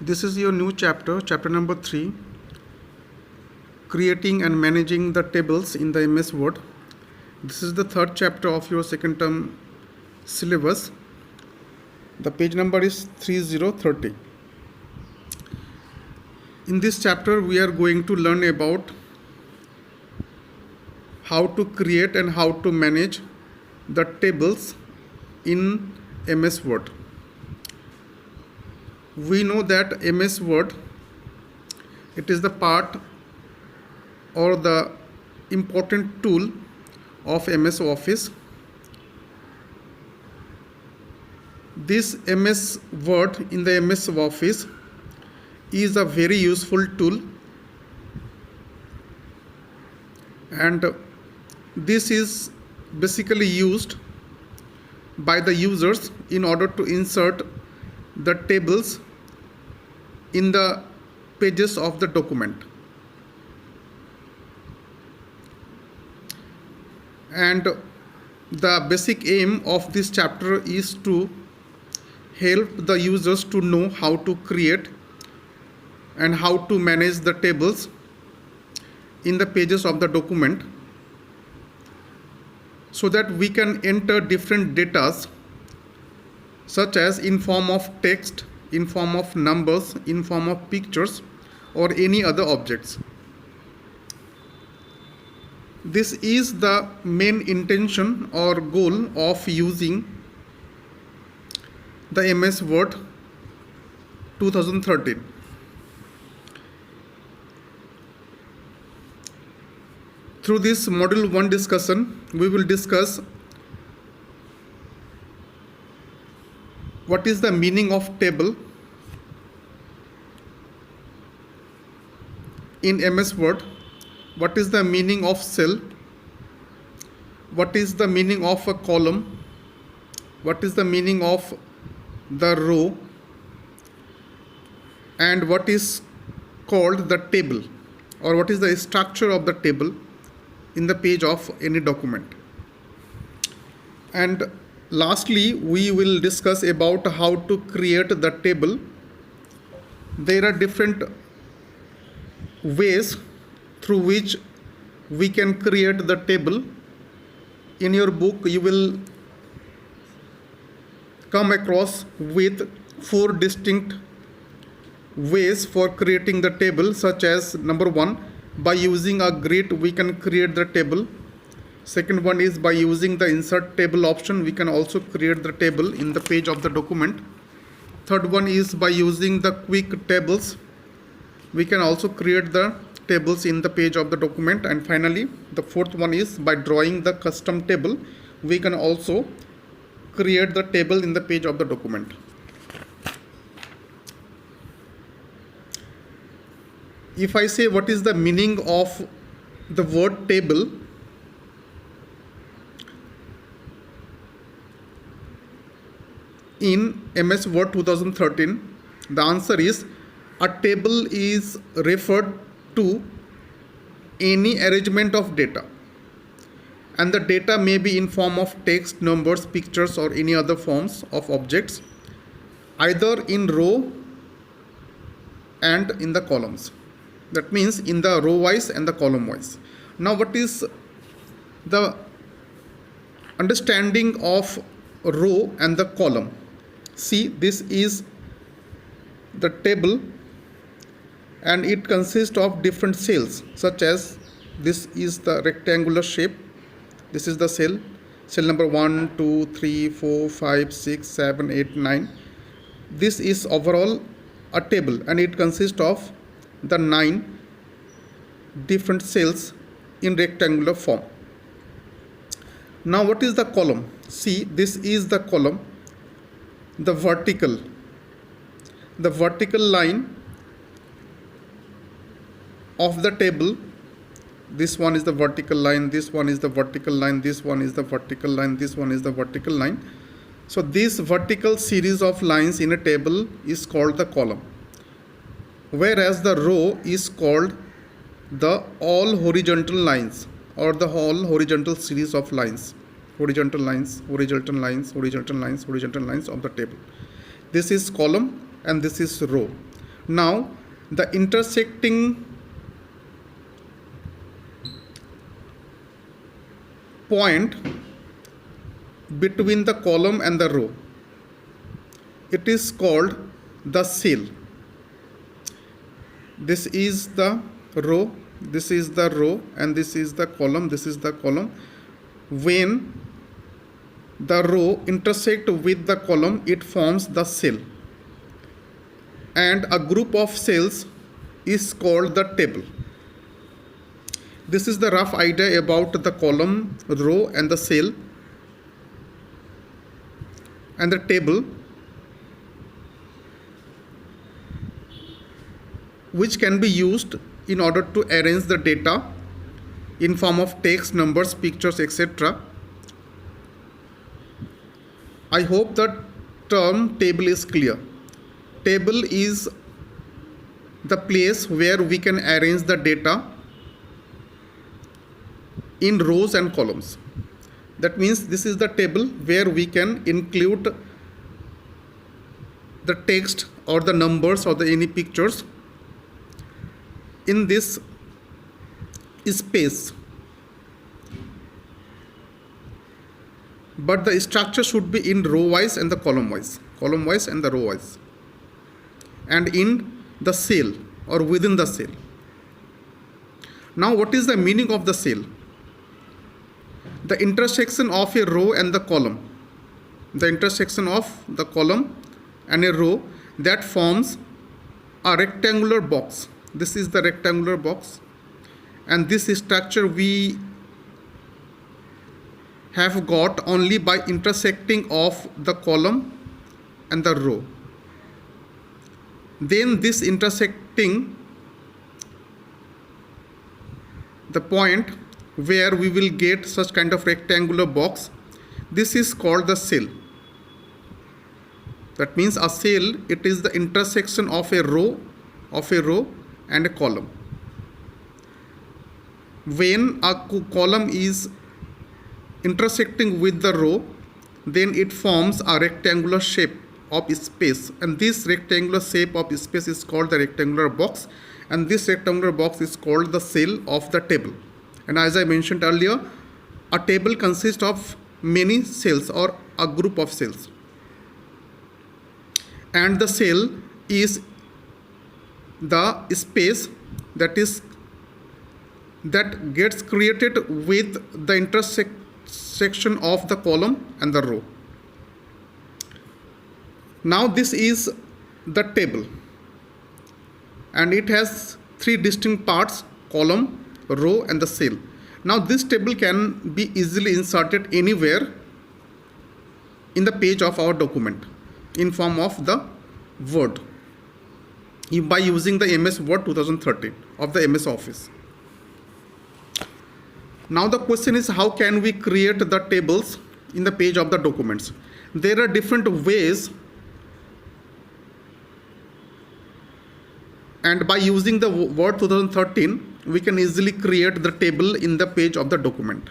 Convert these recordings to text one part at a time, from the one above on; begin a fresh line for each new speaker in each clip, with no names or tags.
This is your new chapter, chapter number 3, creating and managing the tables in the MS Word. This is the third chapter of your second term syllabus. The page number is 3030. In this chapter, we are going to learn about how to create and how to manage the tables in MS Word. We know that MS Word, it is the part or the important tool of MS Office. This MS Word in the MS Office is a very useful tool, and this is basically used by the users in order to insert the tables in the pages of the document. And the basic aim of this chapter is to help the users to know how to create and how to manage the tables in the pages of the document, so that we can enter different datas such as in form of text, in form of numbers, in form of pictures, or any other objects. This is the main intention or goal of using the MS Word 2013. Through this module 1 discussion, we will discuss what is the meaning of table in MS Word, what is the meaning of cell, what is the meaning of a column, what is the meaning of the row, and what is called the table, or what is the structure of the table in the page of any document. And lastly, we will discuss about how to create the table. There are different ways through which we can create the table. In your book, you will come across with 4 distinct ways for creating the table, such as number 1, by using a grid we can create the table. Second one is by using the insert table option, we can also create the table in the page of the document. Third one is by using the quick tables, we can also create the tables in the page of the document. And finally, the fourth one is by drawing the custom table, we can also create the table in the page of the document. If I say what is the meaning of the word table, in MS Word 2013, the answer is a table is referred to any arrangement of data, and the data may be in form of text, numbers, pictures, or any other forms of objects, either in row and in the columns. That means in the row wise and the column wise. Now, what is the understanding of row and the column? See, this is the table, and it consists of different cells, such as this is the rectangular shape. This is the cell number 1, 2, 3, 4, 5, 6, 7, 8, 9. This is overall a table, and it consists of the 9 different cells in rectangular form. Now, what is the column? See, this is the column, the vertical line of the table. This one is the vertical line, this one is the vertical line, this one is the vertical line, this one is the vertical line. So this vertical series of lines in a table is called the column, whereas the row is called the all horizontal lines, or the whole horizontal series of lines, horizontal lines of the table. This is column and this is row. Now the intersecting point between the column and the row, it is called the cell. This is the row, this is the row, and this is the column, this is the column. When the row intersect with the column, it forms the cell, and a group of cells is called the table. This is the rough idea about the column, row, and the cell and the table, which can be used in order to arrange the data in form of text, numbers, pictures, etc. I hope the term table is clear. Table is the place where we can arrange the data in rows and columns. That means this is the table where we can include the text or the numbers or the any pictures in this space. But the structure should be in row wise and the column wise and the row wise, and in the cell or within the cell. Now what is the meaning of the cell? The intersection of a row and the column. The intersection of the column and a row that forms a rectangular box. This is the rectangular box, and this structure we have got only by intersecting of the column and the row. Then this intersecting the point where we will get such kind of rectangular box, this is called the cell. That means a cell, it is the intersection of a row and a column. When a column is intersecting with the row, then it forms a rectangular shape of space, and this rectangular shape of space is called the rectangular box, and this rectangular box is called the cell of the table. And as I mentioned earlier, a table consists of many cells or a group of cells, and the cell is the space that gets created with the intersection of the column and the row. Now this is the table, and it has three distinct parts: column, row, and the cell. Now this table can be easily inserted anywhere in the page of our document in form of the Word by using the MS Word 2013 of the MS Office. Now the question is, how can we create the tables in the page of the documents? There are different ways, and by using the Word 2013 we can easily create the table in the page of the document.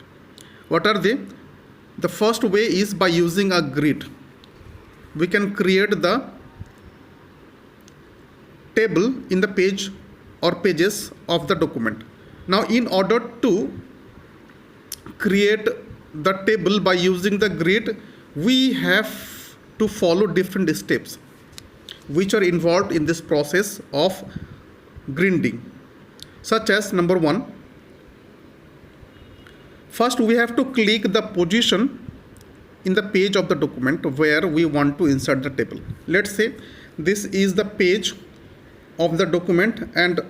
What are they? The first way is by using a grid. We can create the table in the page or pages of the document. Now in order to create the table by using the grid, we have to follow different steps which are involved in this process of grinding, such as number 1, first we have to click the position in the page of the document where we want to insert the table. Let's say this is the page of the document, and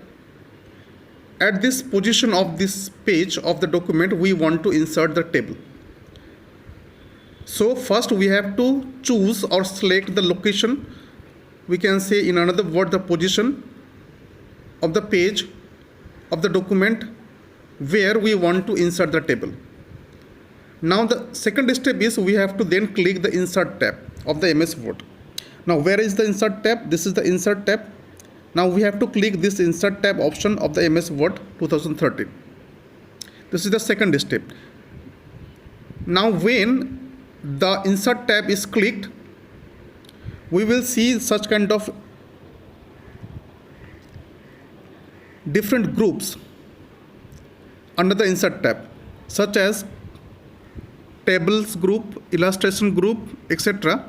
at this position of this page of the document we want to insert the table. So first we have to choose or select the location, we can say in another word the position of the page of the document where we want to insert the table. Now the second step is we have to then click the insert tab of the MS Word. Now where is the insert tab? This is the insert tab. Now we have to click this insert tab option of the MS Word 2013. This is the second step. Now when the insert tab is clicked, we will see such kind of different groups under the insert tab, such as tables group, illustration group, etc.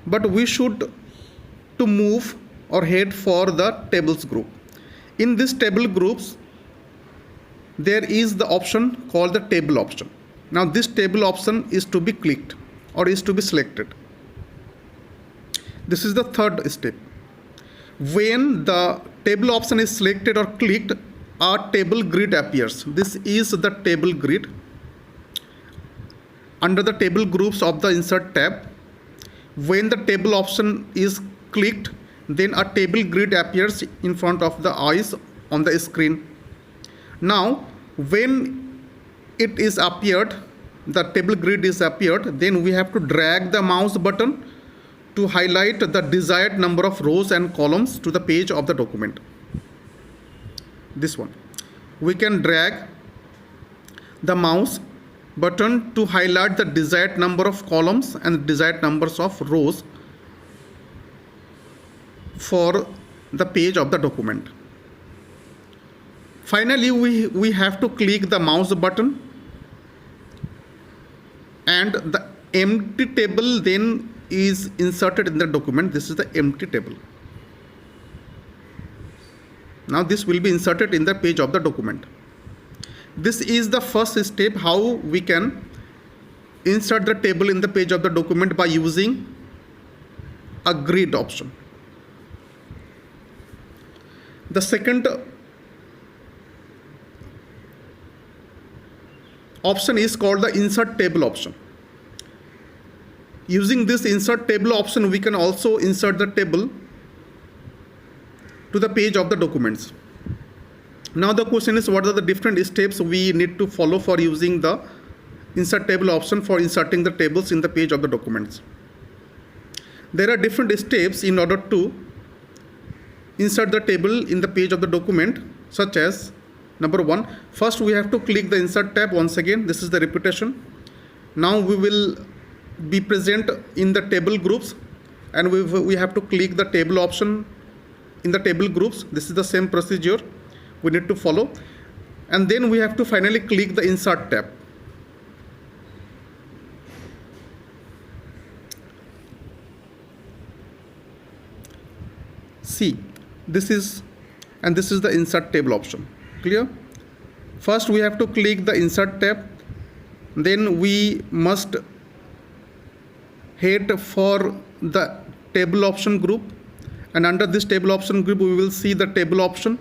But we should to move or head for the tables group. In this table groups, there is the option called the table option. Now this table option is to be clicked or is to be selected. This is the third step. When the table option is selected or clicked, a table grid appears. This is the table grid. Under the table groups of the insert tab, when the table option is clicked, then a table grid appears in front of the eyes on the screen. Now when it is appeared, the table grid is appeared, then we have to drag the mouse button to highlight the desired number of rows and columns to the page of the document. This one. We can drag the mouse button to highlight the desired number of columns and desired numbers of rows for the page of the document. Finally, we have to click the mouse button and the empty table then is inserted in the document. This is the empty table. Now this will be inserted in the page of the document. This is the first step how we can insert the table in the page of the document by using a grid option. The second option is called the insert table option. Using this insert table option, we can also insert the table to the page of the documents. Now the question is, what are the different steps we need to follow for using the insert table option for inserting the tables in the page of the documents? There are different steps in order to insert the table in the page of the document, such as number 1, first we have to click the insert tab. Once again, this is the repetition. Now we will be present in the table groups and we have to click the table option in the table groups. This is the same procedure we need to follow, and then we have to finally click the insert tab. See, this is the insert table option. Clear? First we have to click the insert tab, then we must head for the table option group, and under this table option group we will see the table option.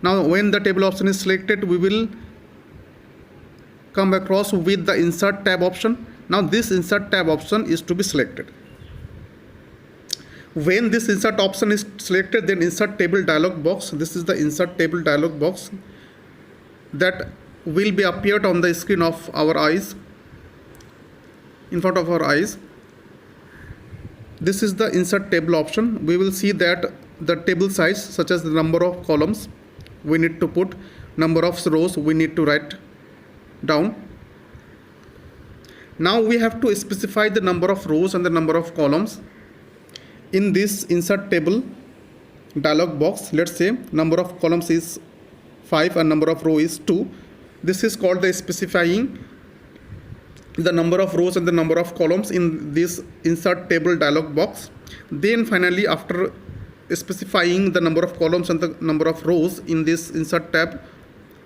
Now when the table option is selected, we will come across with the insert tab option. Now this insert tab option is to be selected. When this insert option is selected, then insert table dialog box. This is the insert table dialog box that will be appeared on the screen of our eyes, in front of our eyes. This is the insert table option. We will see that the table size, such as the number of columns we need to put, number of rows we need to write down. Now we have to specify the number of rows and the number of columns in this insert table dialog box. Let's say number of columns is 5 and number of rows is 2. This is called the specifying the number of rows and the number of columns in this insert table dialog box. Then finally, after specifying the number of columns and the number of rows in this insert tab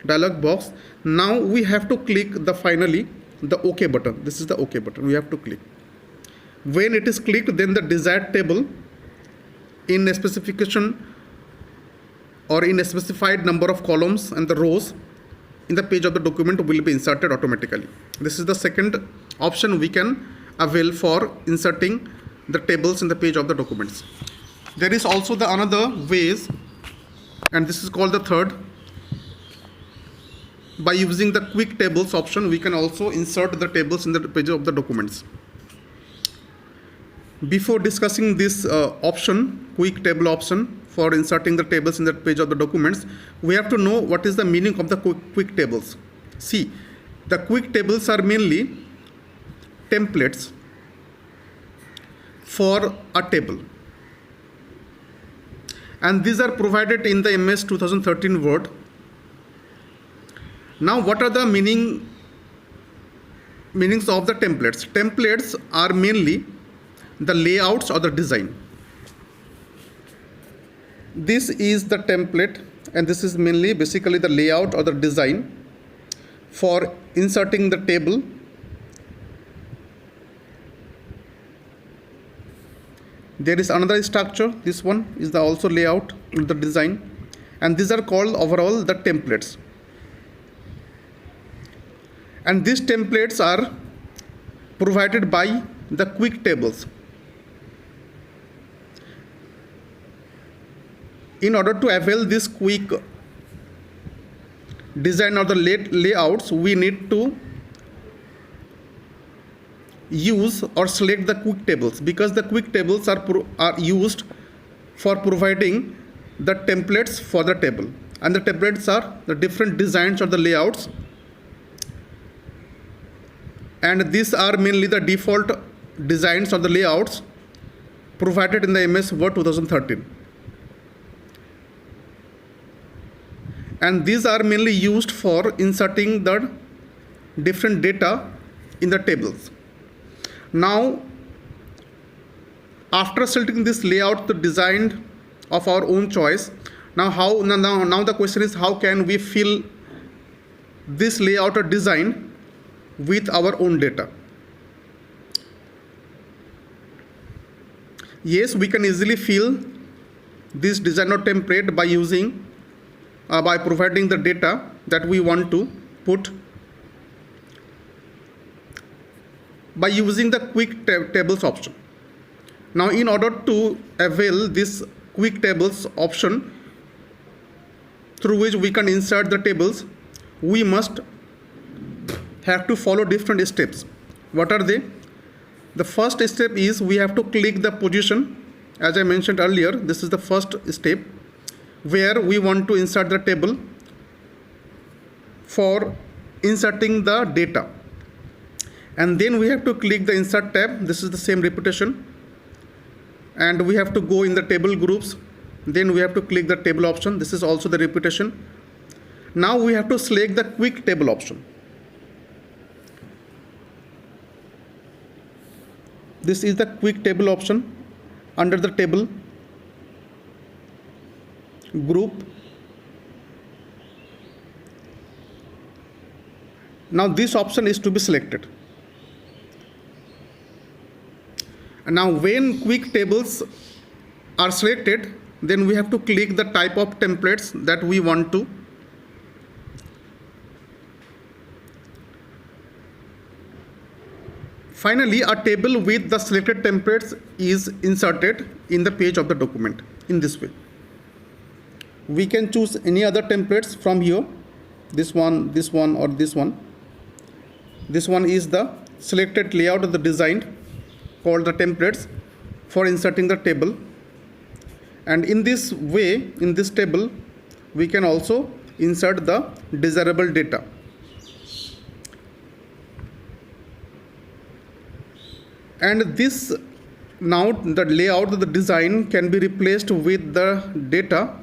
dialog box, now we have to click the OK button. This is the OK button we have to click. When it is clicked, then the desired table in a specification or in a specified number of columns and the rows in the page of the document will be inserted automatically. This is the second option we can avail for inserting the tables in the page of the documents. There is also the another ways, and this is called the third. By using the quick tables option, we can also insert the tables in the page of the documents. Before discussing this option, quick table option for inserting the tables in the page of the documents, we have to know what is the meaning of the quick tables. See, the quick tables are mainly templates for a table. and these are provided in the MS 2013 Word. Now, what are the meanings of the templates? Templates are mainly the layouts or the design. This is the template, and this is mainly basically the layout or the design for inserting the table. There is another structure. This one is the also layout, the design, and these are called overall the templates. And these templates are provided by the quick tables. In order to avail this quick design or the layouts, we need to use or select the quick tables, because the quick tables are used for providing the templates for the table, and the templates are the different designs or the layouts, and these are mainly the default designs or the layouts provided in the MS Word 2013, and these are mainly used for inserting the different data in the tables. Now, after selecting this layout, the design of our own choice, now the question is, how can we fill this layout or design with our own data? Yes, we can easily fill this design or template by using by providing the data that we want to put by using the quick tables option. Now, in order to avail this quick tables option through which we can insert the tables, we must have to follow different steps. What are they? The first step is we have to click the position. As I mentioned earlier, this is the first step where we want to insert the table for inserting the data. And then we have to click the insert tab. This is the same repetition, and we have to go in the table groups. Then we have to click the table option. This is also the repetition. Now we have to select the quick table option. This is the quick table option under the table group. Now this option is to be selected. Now, when quick tables are selected, then we have to click the type of templates that we want to. Finally, a table with the selected templates is inserted in the page of the document in this way. We can choose any other templates from here. This one, or this one. This one is the selected layout of the design called the templates for inserting the table, and in this way, in this table, we can also insert the desirable data. And this, now the layout of the design can be replaced with the data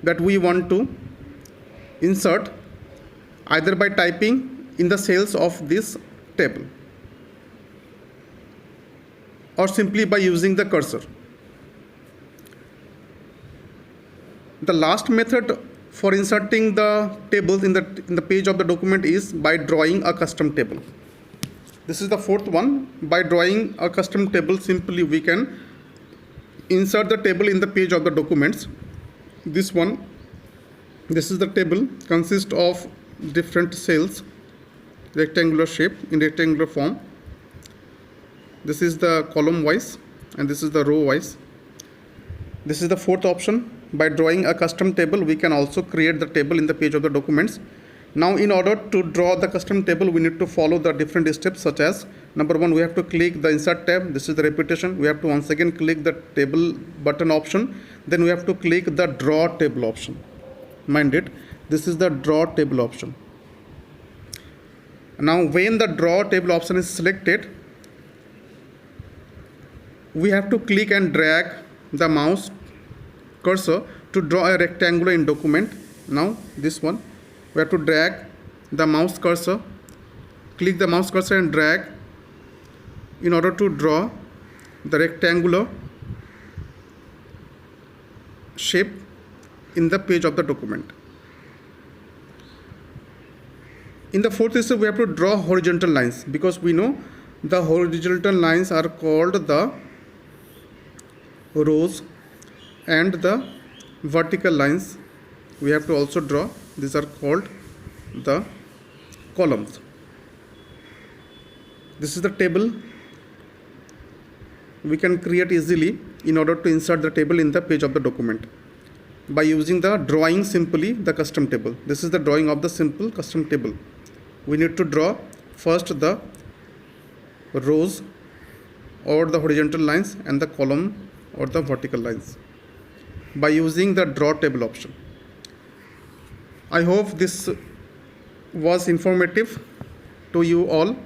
that we want to insert, either by typing in the cells of this table or simply by using the cursor. The last method for inserting the tables in the page of the document is by drawing a custom table. This is the fourth one. By drawing a custom table, simply we can insert the table in the page of the documents. This one, this is the table, consists of different cells, rectangular shape, in rectangular form. This is the column wise, and this is the row wise. This is the fourth option. By drawing a custom table, we can also create the table in the page of the documents. Now, in order to draw the custom table, we need to follow the different steps, such as number one, we have to click the insert tab. This is the repetition. We have to once again click the table button option. Then we have to click the draw table option. Mind it, this is the draw table option. Now, when the draw table option is selected, we have to click and drag the mouse cursor to draw a rectangular in document. Now this one, we have to drag the mouse cursor, click the mouse cursor and drag in order to draw the rectangular shape in the page of the document. In the fourth step, we have to draw horizontal lines, because we know the horizontal lines are called the rows, and the vertical lines we have to also draw. These are called the columns. This is the table we can create easily in order to insert the table in the page of the document by using the drawing simply the custom table. This is the drawing of the simple custom table. We need to draw first the rows or the horizontal lines and the column or the vertical lines by using the draw table option. I hope this was informative to you all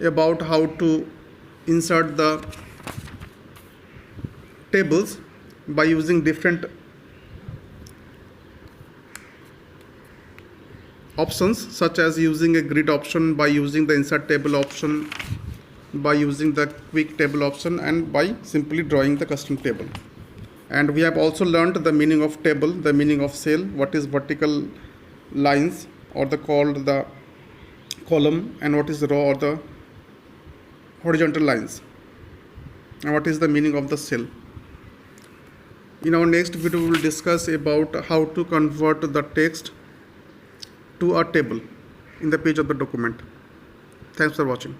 about how to insert the tables by using different options, such as using a grid option, by using the insert table option, by using the quick table option, and by simply drawing the custom table. And we have also learned the meaning of table, the meaning of cell, what is vertical lines or the called the column, and what is row or the horizontal lines, and what is the meaning of the cell. In our next video, we will discuss about how to convert the text to a table in the page of the document. Thanks for watching.